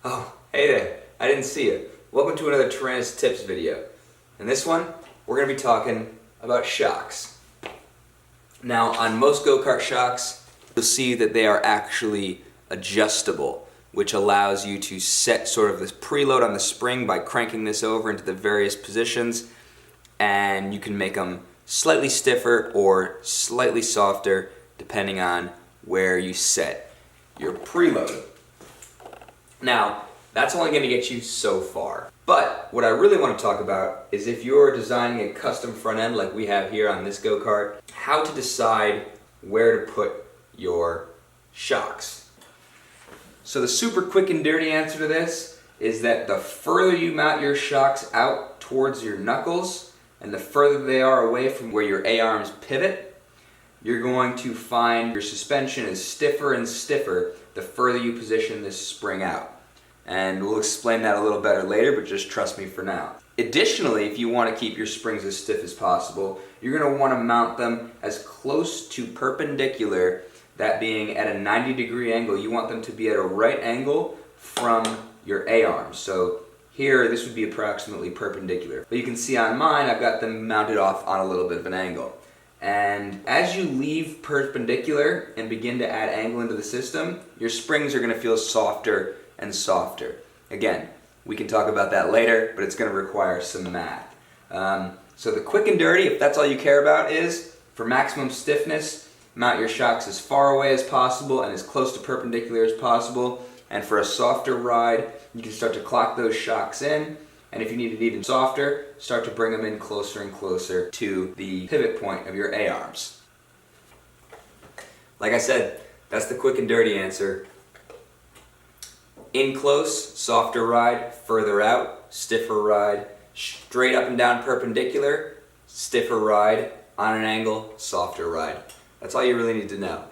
Oh, hey there. I didn't see you. Welcome to another Tyranis tips video. In this one, we're going to be talking about shocks. Now, on most go-kart shocks, you'll see that they are actually adjustable, which allows you to set sort of this preload on the spring by cranking this over into the various positions, and you can make them slightly stiffer or slightly softer depending on where you set your preload. Now, that's only going to get you so far. But what I really want to talk about is if you're designing a custom front end like we have here on this go-kart, how to decide where to put your shocks. So the super quick and dirty answer to this is that the further you mount your shocks out towards your knuckles and the further they are away from where your A-arms pivot, you're going to find your suspension is stiffer and stiffer the further you position this spring out. And we'll explain that a little better later, but just trust me for now. Additionally, if you want to keep your springs as stiff as possible, you're going to want to mount them as close to perpendicular, that being at a 90-degree angle. You want them to be at a right angle from your A-arms. So here, this would be approximately perpendicular. But you can see on mine, I've got them mounted off on a little bit of an angle. And as you leave perpendicular and begin to add angle into the system, your springs are going to feel softer and softer. Again, we can talk about that later, but it's going to require some math. So the quick and dirty, if that's all you care about, is for maximum stiffness, mount your shocks as far away as possible and as close to perpendicular as possible. And for a softer ride, you can start to clock those shocks in. And if you need it even softer, start to bring them in closer and closer to the pivot point of your A-arms. Like I said, that's the quick and dirty answer. In close, softer ride, further out, stiffer ride, straight up and down perpendicular, stiffer ride, on an angle, softer ride. That's all you really need to know.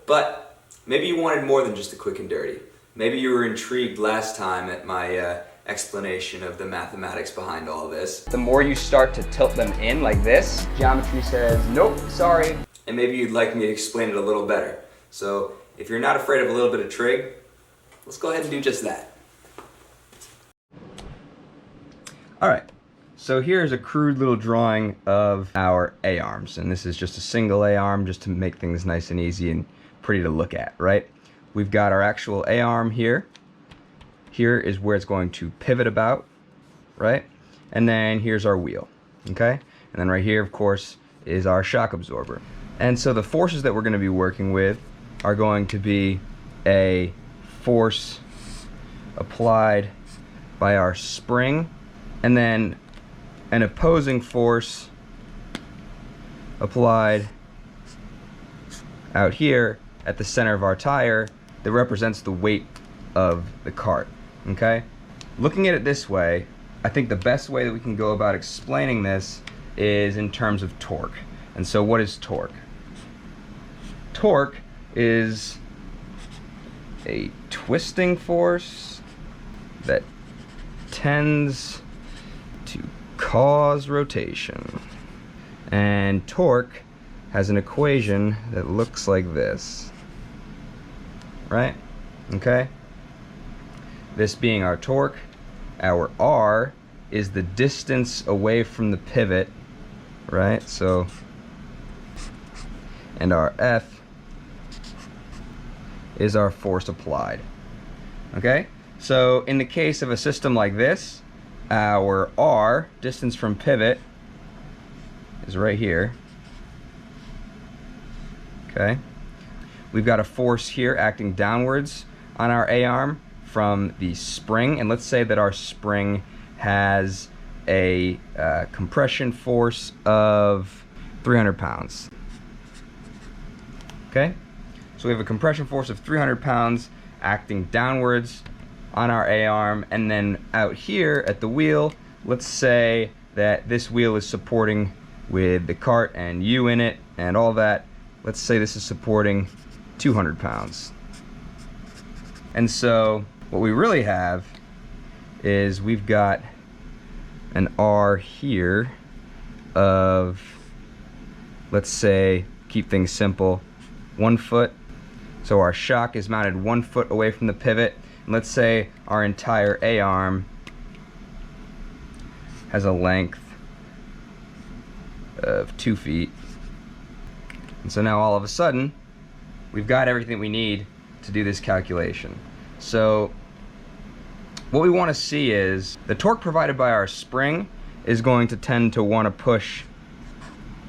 But maybe you wanted more than just the quick and dirty. Maybe you were intrigued last time at my explanation of the mathematics behind all this. The more you start to tilt them in like this, geometry says, nope, sorry. And maybe you'd like me to explain it a little better. So if you're not afraid of a little bit of trig, let's go ahead and do just that. Alright, so here's a crude little drawing of our A-arms, and this is just a single A-arm just to make things nice and easy and pretty to look at, right? We've got our actual A-arm here. Here is where it's going to pivot about, right? And then here's our wheel, okay? And then right here, of course, is our shock absorber. And so the forces that we're going to be working with are going to be a force applied by our spring, and then an opposing force applied out here at the center of our tire that represents the weight of the cart. Okay? Looking at it this way, I think the best way that we can go about explaining this is in terms of torque. And so what is torque? Torque is a twisting force that tends to cause rotation. And torque has an equation that looks like this. Right? Okay? This being our torque, our R is the distance away from the pivot, right? So, and our F is our force applied. Okay? So in the case of a system like this, our R, distance from pivot, is right here. Okay? We've got a force here acting downwards on our A-arm from the spring, and let's say that our spring has a compression force of 300 pounds. Okay? So we have a compression force of 300 pounds acting downwards on our A-arm, and then out here at the wheel, let's say that this wheel is supporting with the cart and you in it and all that. Let's say this is supporting 200 pounds. And so what we really have is we've got an R here of, let's say, keep things simple, 1 foot. So our shock is mounted 1 foot away from the pivot, Let's say our entire A-arm has a length of 2 feet. And so now all of a sudden, we've got everything we need to do this calculation. So what we want to see is the torque provided by our spring is going to tend to want to push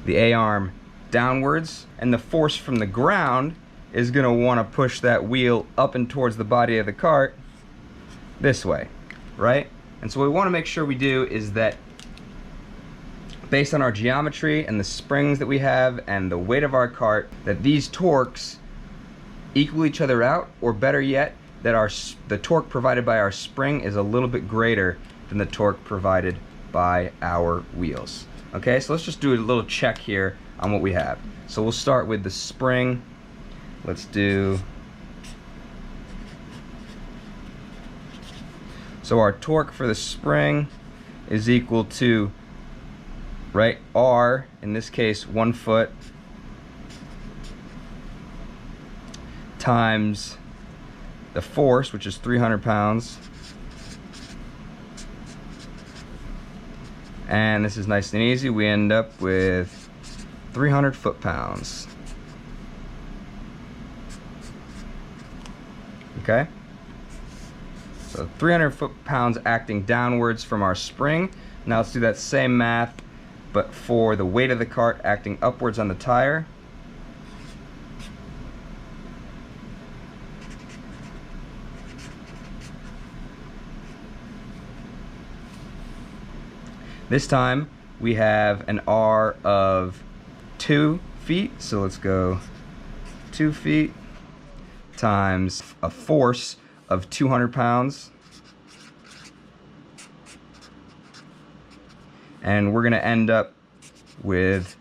the A-arm downwards, and the force from the ground is going to want to push that wheel up and towards the body of the cart this way, right? And so what we want to make sure we do is that, based on our geometry and the springs that we have and the weight of our cart, that these torques equal each other out, or better yet, that the torque provided by our spring is a little bit greater than the torque provided by our wheels. Okay, so let's just do a little check here on what we have. So we'll start with the spring. Let's do, so our torque for the spring is equal to, right, R, in this case 1 foot, times the force, which is 300 pounds. And this is nice and easy. We end up with 300 foot-pounds. Okay? So 300 foot-pounds acting downwards from our spring. Now let's do that same math, but for the weight of the cart acting upwards on the tire. This time we have an R of 2 feet, so let's go 2 feet times a force of 200 pounds. And we're going to end up with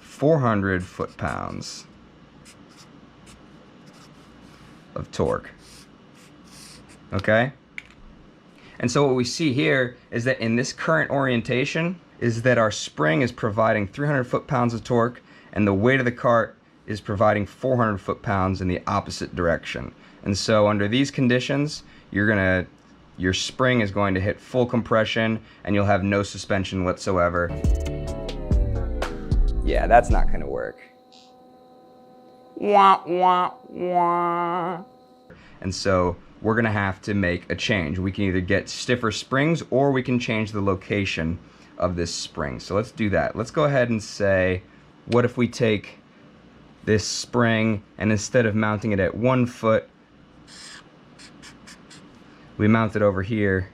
400 foot-pounds of torque. Okay? And so what we see here is that in this current orientation is that our spring is providing 300 foot-pounds of torque, and the weight of the cart is providing 400 foot-pounds in the opposite direction. And so under these conditions, your spring is going to hit full compression and you'll have no suspension whatsoever. Yeah, that's not going to work. Wah, wah, wah. And so we're going to have to make a change. We can either get stiffer springs or we can change the location of this spring. So let's do that. Let's go ahead and say, what if we take this spring and instead of mounting it at 1 foot, we mount it over here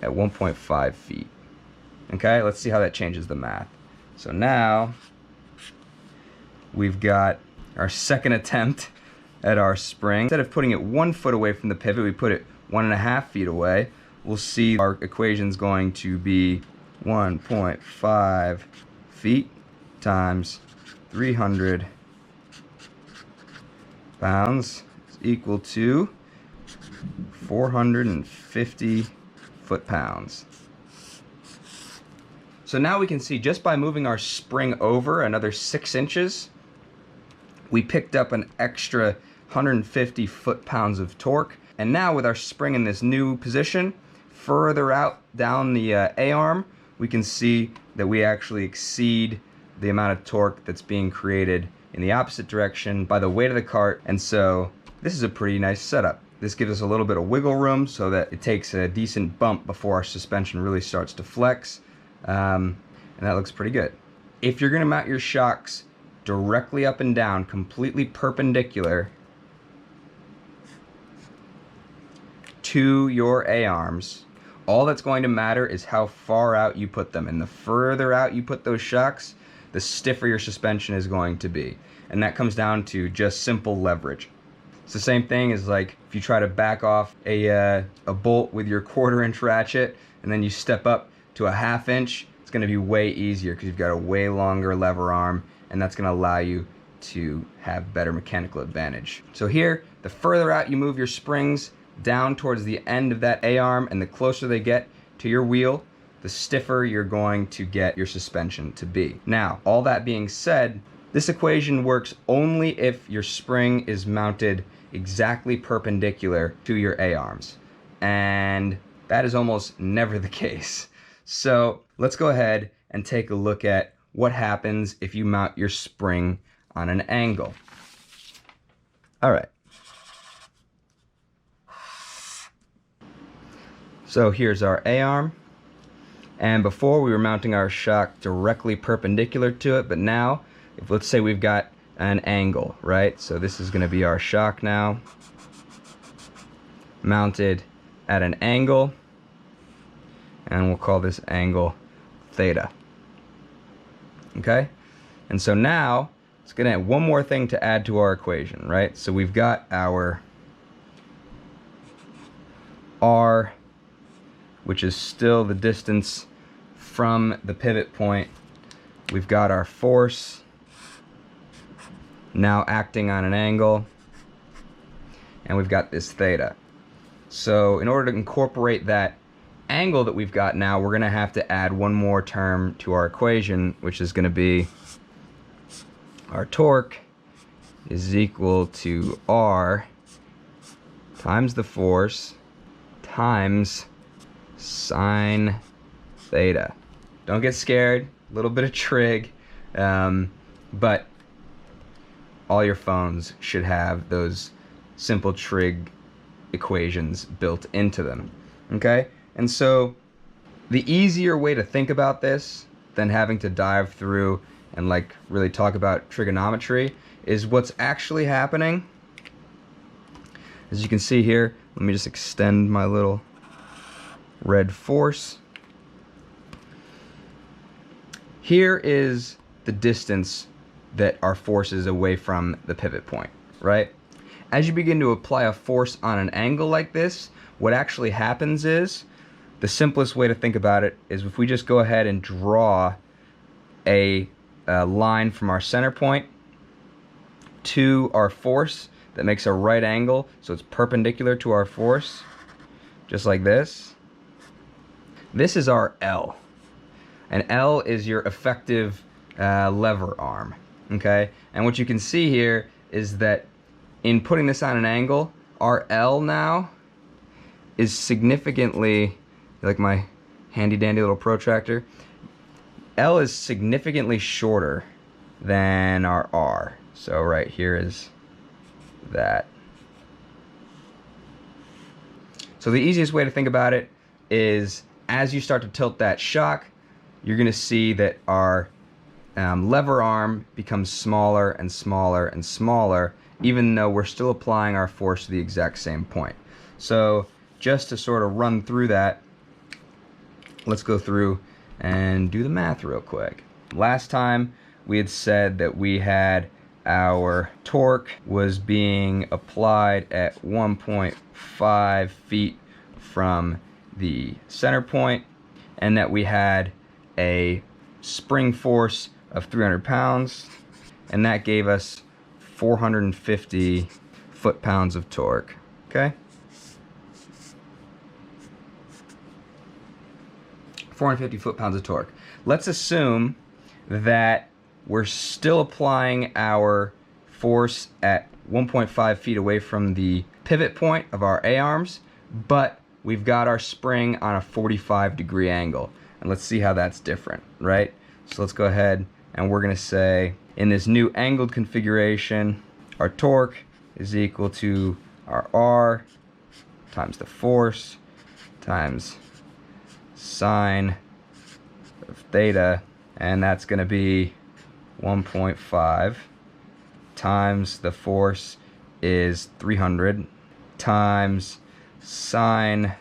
at 1.5 feet. Okay, let's see how that changes the math. So now we've got our second attempt at our spring. Instead of putting it 1 foot away from the pivot, we put it 1.5 feet away. We'll see our equation's going to be 1.5 feet times 300 pounds is equal to 450 foot-pounds. So now we can see just by moving our spring over another 6 inches, we picked up an extra 150 foot-pounds of torque. And now with our spring in this new position, further out down the A-arm, we can see that we actually exceed the amount of torque that's being created in the opposite direction by the weight of the cart. And so this is a pretty nice setup. This gives us a little bit of wiggle room so that it takes a decent bump before our suspension really starts to flex. And that looks pretty good. If you're going to mount your shocks directly up and down, completely perpendicular to your A-arms, all that's going to matter is how far out you put them. And the further out you put those shocks, the stiffer your suspension is going to be. And that comes down to just simple leverage. It's the same thing as like if you try to back off a bolt with your 1/4 inch ratchet and then you step up to a 1/2 inch, it's going to be way easier because you've got a way longer lever arm, and that's going to allow you to have better mechanical advantage. So here, the further out you move your springs down towards the end of that A-arm and the closer they get to your wheel, the stiffer you're going to get your suspension to be. Now, all that being said, this equation works only if your spring is mounted exactly perpendicular to your A-arms. And that is almost never the case. So let's go ahead and take a look at what happens if you mount your spring on an angle. All right. So here's our A-arm. And before we were mounting our shock directly perpendicular to it, but now, if let's say we've got an angle, right? So this is going to be our shock now, mounted at an angle, and we'll call this angle theta. Okay? And so now, it's going to have one more thing to add to our equation, right? So we've got our R, which is still the distance from the pivot point. We've got our force now acting on an angle, and we've got this theta. So in order to incorporate that angle that we've got now, we're going to have to add one more term to our equation, which is going to be our torque is equal to R times the force times sine theta. Don't get scared, a little bit of trig, but all your phones should have those simple trig equations built into them. Okay? And so the easier way to think about this than having to dive through and like really talk about trigonometry is what's actually happening. As you can see here, let me just extend my little red force. Here is the distance that our force is away from the pivot point, right? As you begin to apply a force on an angle like this, what actually happens is, the simplest way to think about it is if we just go ahead and draw a line from our center point to our force that makes a right angle, so it's perpendicular to our force, just like this. This is our L. And L is your effective lever arm, okay? And what you can see here is that in putting this on an angle, our L now is significantly, like my handy dandy little protractor, L is significantly shorter than our R. So right here is that. So the easiest way to think about it is as you start to tilt that shock, you're going to see that our lever arm becomes smaller and smaller and smaller, even though we're still applying our force to the exact same point. So just to sort of run through that, let's go through and do the math real quick. Last time we had said that we had our torque was being applied at 1.5 feet from the center point, and that we had a spring force of 300 pounds, and that gave us 450 foot-pounds of torque. Okay? 450 foot-pounds of torque. Let's assume that we're still applying our force at 1.5 feet away from the pivot point of our A-arms, but we've got our spring on a 45-degree angle. And let's see how that's different, right? So let's go ahead and we're going to say in this new angled configuration, our torque is equal to our R times the force times sine of theta, and that's going to be 1.5 times the force is 300 times sine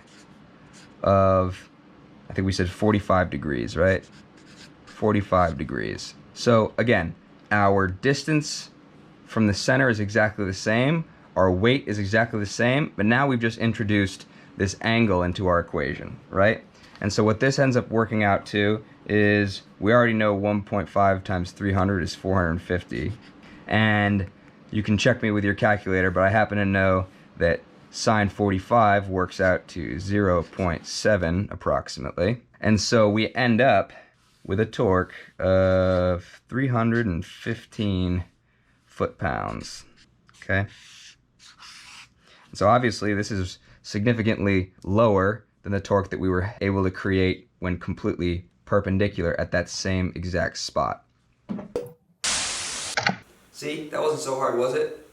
of, I think we said 45 degrees, right? 45 degrees. So again, our distance from the center is exactly the same, our weight is exactly the same, but now we've just introduced this angle into our equation, right? And so what this ends up working out to is, we already know 1.5 times 300 is 450, and you can check me with your calculator, but I happen to know that sine 45 works out to 0.7 approximately. And so we end up with a torque of 315 foot-pounds. Okay? So obviously this is significantly lower than the torque that we were able to create when completely perpendicular at that same exact spot. See, that wasn't so hard, was it?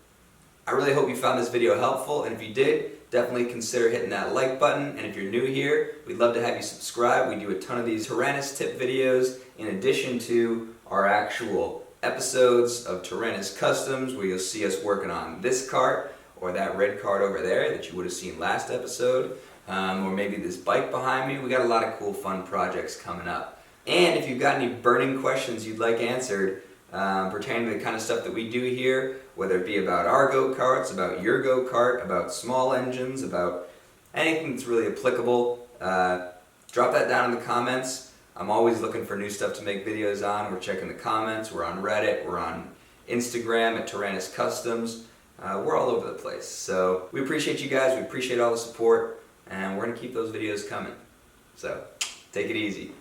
I really hope you found this video helpful, and if you did, definitely consider hitting that like button. And if you're new here, we'd love to have you subscribe. We do a ton of these Tyranis tip videos in addition to our actual episodes of Tyranis Customs, where you'll see us working on this kart or that red kart over there that you would have seen last episode, or maybe this bike behind me. We got a lot of cool fun projects coming up. And if you've got any burning questions you'd like answered pertaining to the kind of stuff that we do here, whether it be about our go-karts, about your go-kart, about small engines, about anything that's really applicable, drop that down in the comments. I'm always looking for new stuff to make videos on. We're checking the comments. We're on Reddit. We're on Instagram at Tyranis Customs. We're all over the place. So we appreciate you guys. We appreciate all the support. And we're going to keep those videos coming. So take it easy.